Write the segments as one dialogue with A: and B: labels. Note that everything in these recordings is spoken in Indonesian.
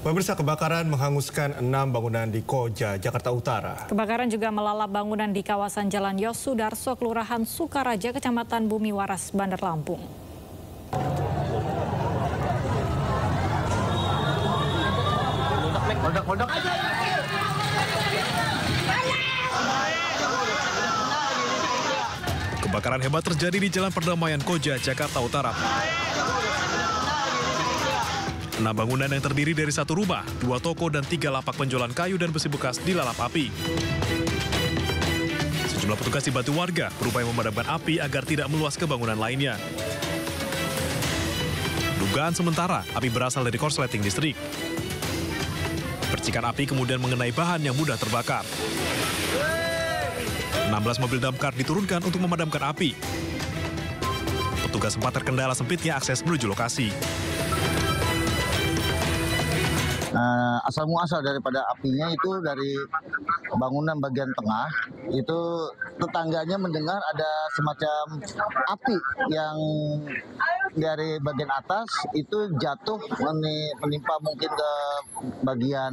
A: Pemirsa, kebakaran menghanguskan 6 bangunan di Koja, Jakarta Utara.
B: Kebakaran juga melalap bangunan di kawasan Jalan Yosudarso, Kelurahan Sukaraja, Kecamatan Bumi Waras, Bandar Lampung.
C: Kebakaran hebat terjadi di Jalan Perdamaian Koja, Jakarta Utara. 6 bangunan yang terdiri dari 1 rumah, 2 toko, dan 3 lapak penjualan kayu dan besi bekas dilalap api. Sejumlah petugas dibantu warga berupaya memadamkan api agar tidak meluas ke bangunan lainnya. Dugaan sementara, api berasal dari korsleting listrik. Percikan api kemudian mengenai bahan yang mudah terbakar. 16 mobil damkar diturunkan untuk memadamkan api. Petugas sempat terkendala sempitnya akses menuju lokasi.
D: Asal muasal daripada apinya itu dari bangunan bagian tengah, itu tetangganya mendengar ada semacam api yang dari bagian atas itu jatuh menimpa mungkin ke bagian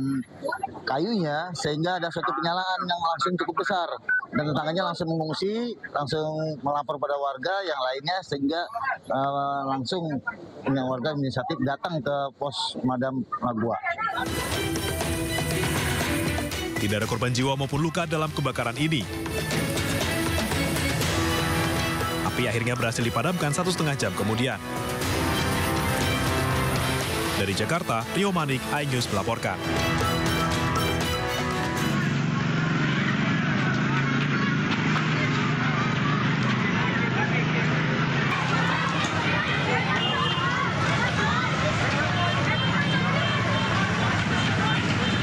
D: kayunya, sehingga ada suatu penyalaan yang langsung cukup besar dan tetangganya langsung mengungsi, langsung melapor pada warga yang lainnya, sehingga langsung yang warga inisiatif datang ke pos Madam Lagua.
C: Tidak ada korban jiwa maupun luka dalam kebakaran ini. Api akhirnya berhasil dipadamkan 1,5 jam kemudian. Dari Jakarta, Rio Manik, iNews melaporkan.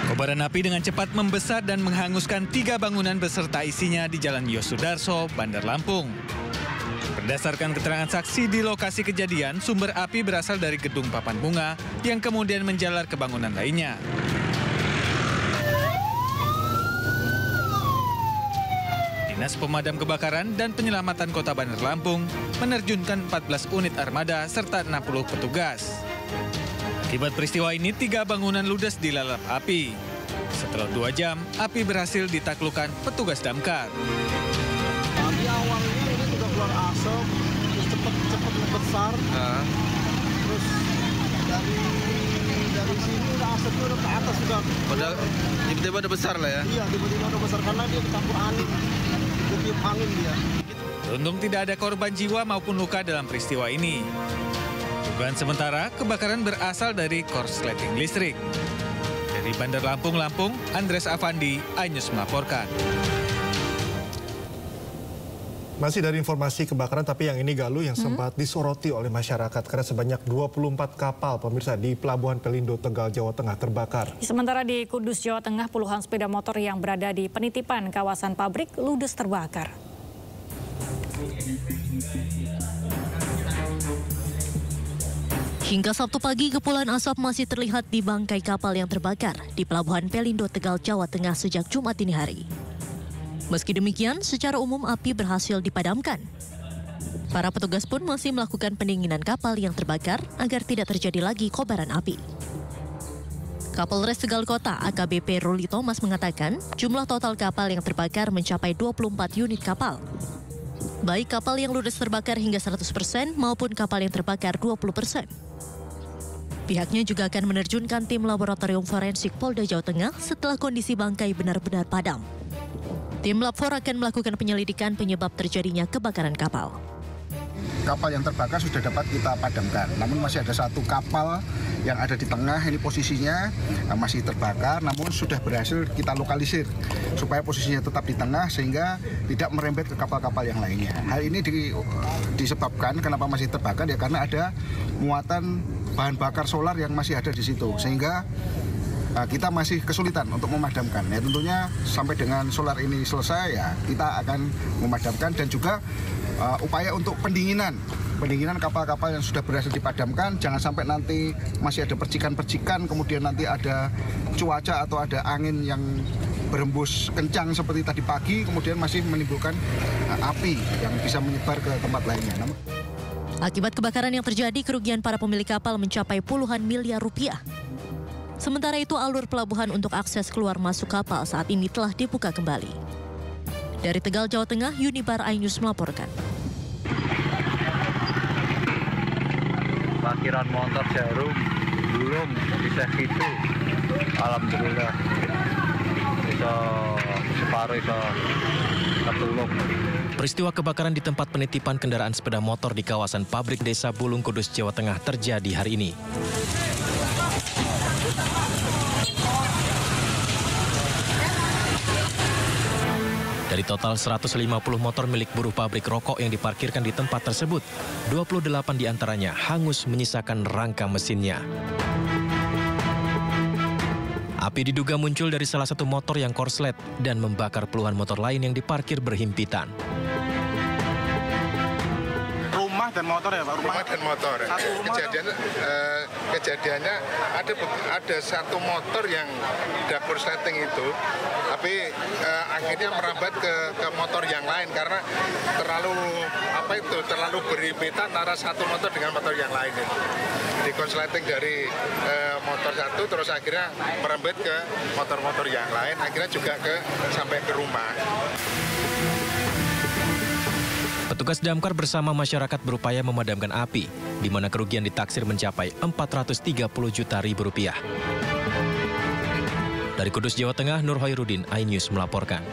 E: Kobaran api dengan cepat membesar dan menghanguskan 3 bangunan beserta isinya di Jalan Yosudarso, Bandar Lampung. Berdasarkan keterangan saksi di lokasi kejadian, sumber api berasal dari gedung papan bunga yang kemudian menjalar ke bangunan lainnya. Dinas Pemadam Kebakaran dan Penyelamatan Kota Bandar Lampung menerjunkan 14 unit armada serta 60 petugas. Akibat peristiwa ini, 3 bangunan ludes dilalap api. Setelah 2 jam, api berhasil ditaklukkan petugas damkar.
F: Tadi awalnya ini sudah keluar asap, terus cepat besar. Terus dari sini udah asapnya udah ke atas sudah.
G: Udah tiba-tiba udah besar lah ya?
F: Iya, tiba-tiba udah besar karena dia kecampur angin. Ketiup angin dia.
E: Beruntung tidak ada korban jiwa maupun luka dalam peristiwa ini. Dugaan sementara, kebakaran berasal dari korsleting listrik. Dari Bandar Lampung, Andres Avandi, iNews melaporkan.
A: Masih dari informasi kebakaran, tapi yang ini Galuh yang sempat disoroti oleh masyarakat karena sebanyak 24 kapal pemirsa di Pelabuhan Pelindo, Tegal, Jawa Tengah terbakar.
B: Sementara di Kudus, Jawa Tengah, puluhan sepeda motor yang berada di penitipan kawasan pabrik ludes terbakar.
H: Hingga Sabtu pagi, kepulan asap masih terlihat di bangkai kapal yang terbakar di Pelabuhan Pelindo, Tegal, Jawa Tengah sejak Jumat dini hari. Meski demikian, secara umum api berhasil dipadamkan. Para petugas pun masih melakukan pendinginan kapal yang terbakar agar tidak terjadi lagi kobaran api. Kapolres Tegal Kota AKBP Ruli Thomas mengatakan jumlah total kapal yang terbakar mencapai 24 unit kapal. Baik kapal yang ludes terbakar hingga 100% maupun kapal yang terbakar 20%. Pihaknya juga akan menerjunkan tim laboratorium forensik Polda Jawa Tengah setelah kondisi bangkai benar-benar padam. Tim Lab 4 akan melakukan penyelidikan penyebab terjadinya kebakaran kapal.
I: Kapal yang terbakar sudah dapat kita padamkan, namun masih ada 1 kapal yang ada di tengah, ini posisinya masih terbakar, namun sudah berhasil kita lokalisir supaya posisinya tetap di tengah sehingga tidak merembet ke kapal-kapal yang lainnya. Hal ini disebabkan kenapa masih terbakar ya karena ada muatan bahan bakar solar yang masih ada di situ, sehingga kita masih kesulitan untuk memadamkan. Ya tentunya sampai dengan solar ini selesai ya kita akan memadamkan, dan juga upaya untuk pendinginan kapal-kapal yang sudah berhasil dipadamkan, jangan sampai nanti masih ada percikan-percikan, kemudian nanti ada cuaca atau ada angin yang berembus kencang seperti tadi pagi, kemudian masih menimbulkan api yang bisa menyebar ke tempat lainnya.
H: Akibat kebakaran yang terjadi, kerugian para pemilik kapal mencapai puluhan miliar rupiah. Sementara itu, alur pelabuhan untuk akses keluar masuk kapal saat ini telah dibuka kembali. Dari Tegal, Jawa Tengah, Unibar iNews melaporkan.
J: Parkiran motor Jarum belum bisa gitu. Alhamdulillah bisa separuh bisa ketulung.
K: Peristiwa kebakaran di tempat penitipan kendaraan sepeda motor di kawasan pabrik Desa Bulung Kudus, Jawa Tengah terjadi hari ini. Dari total 150 motor milik buruh pabrik rokok yang diparkirkan di tempat tersebut, 28 diantaranya hangus menyisakan rangka mesinnya. Api diduga muncul dari salah satu motor yang korslet dan membakar puluhan motor lain yang diparkir berhimpitan.
F: Rumah dan motor ya Pak?
L: Rumah dan motor. Kejadiannya ada satu motor yang udah korsleting itu, tapi akhirnya merambat ke motor yang lain karena terlalu berhimpitan antara satu motor dengan motor yang lain itu. Di korsleting dari motor satu terus akhirnya merambat ke motor-motor yang lain, akhirnya juga sampai ke rumah.
K: Petugas damkar bersama masyarakat berupaya memadamkan api, di mana kerugian ditaksir mencapai Rp430 juta. Dari Kudus, Jawa Tengah, Nur Hoirudin, iNews melaporkan.